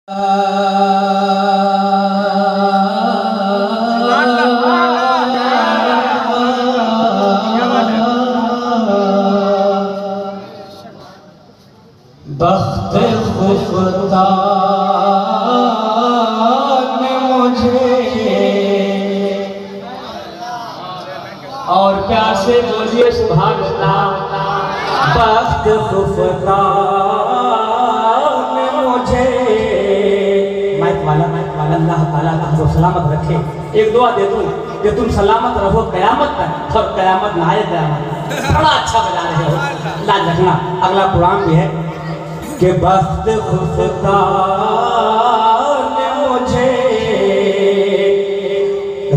बख्त खुदा ने मुझे और प्यासे बोलिए सुभान अल्लाह। बख्त खुदा ने मुझे माइक वाला अल्लाह ताला तुमको सलामत रखे। एक दुआ दे दूं कि तुम सलामत रहो क़यामत तक और क़यामत ना आए क़यामत। बड़ा अच्छा बजा रहे हो, लाज रखना। अगला कुरान भी है कि बख्त खुदा ने मुझे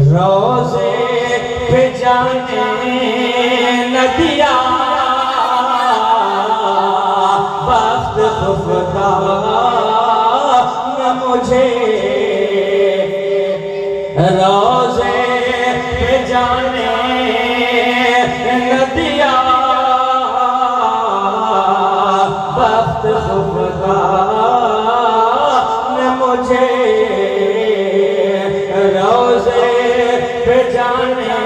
रोज़े पे जाने न दिया। बख्त खुदा ने मुझे रोज़े पे जाने न दिया। बख्त खुदा ने मुझे रोज़े पे जाने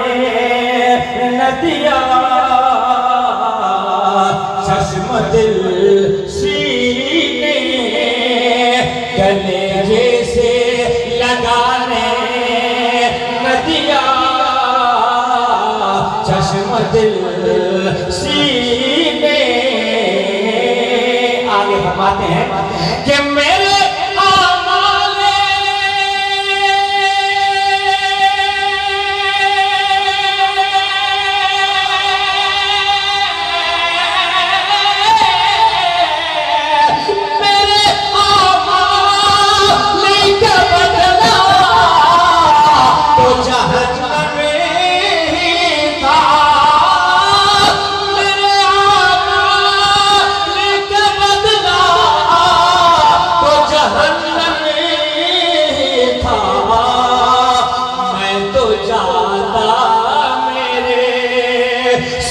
न दिया। चश्म दिल सीने कलेजे से लगाने न दिया। चश्म दिल सीने आगे फरमाते हैं कि मेरे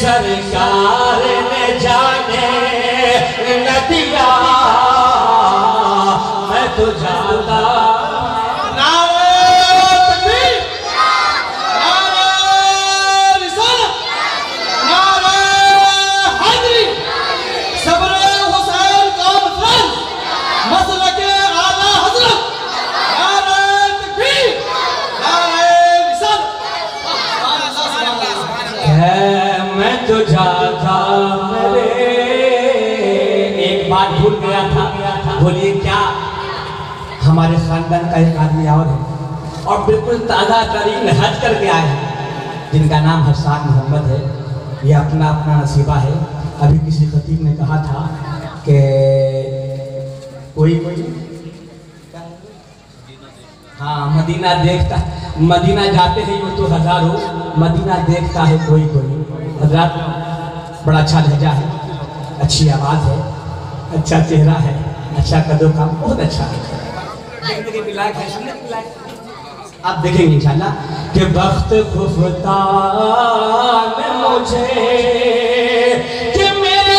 सरकार ने जाने न दिया। मैं तो जाता तो जाता मेरे। एक बात भूल गया था, बोलिए क्या? हमारे खानदान का एक आदमी और है और बिल्कुल ताज़ा तरीन हज करके आए हैं, जिनका नाम हसन मोहम्मद है। ये अपना अपना नसीबा है। अभी किसी खतीब ने कहा था कि कोई हाँ मदीना देखता, मदीना जाते हैं वो तो हज़ारों, मदीना देखता है कोई कोई। हज़रात बड़ा अच्छा लहजा है, अच्छी आवाज़ है, अच्छा चेहरा है, अच्छा कदो काम बहुत अच्छा है, देखने के लायक है, सुनने के लायक। आप देखेंगे इंशाल्लाह कि बख्त खुदा ने मुझे कि मेरे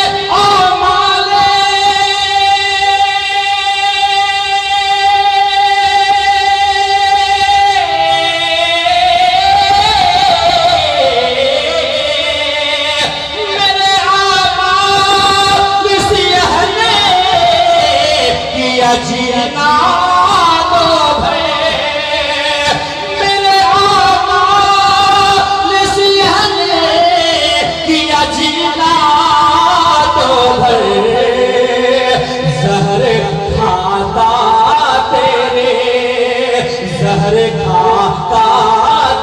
जीना दो भरे मेरे आमाल सिहने किया जीना दो भरे। जहर खाता तेरे, जहर खाता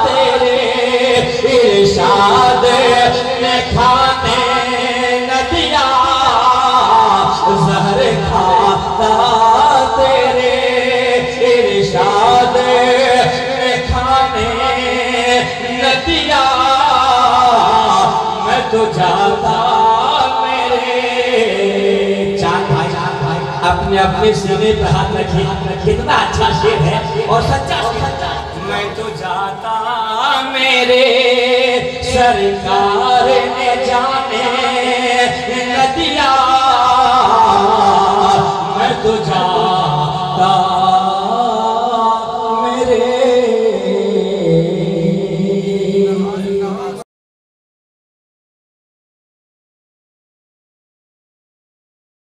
तेरे इरशाद ने खाने न दिया। जहर खाता तेरे इरशाद ने खाने न दिया। मैं तो जाता मेरे। चांद भाई अपने अपने सीने पे हाथ रखिए, कितना अच्छा शेर है और सच्चा शेर। मैं तो जाता मेरे सरकार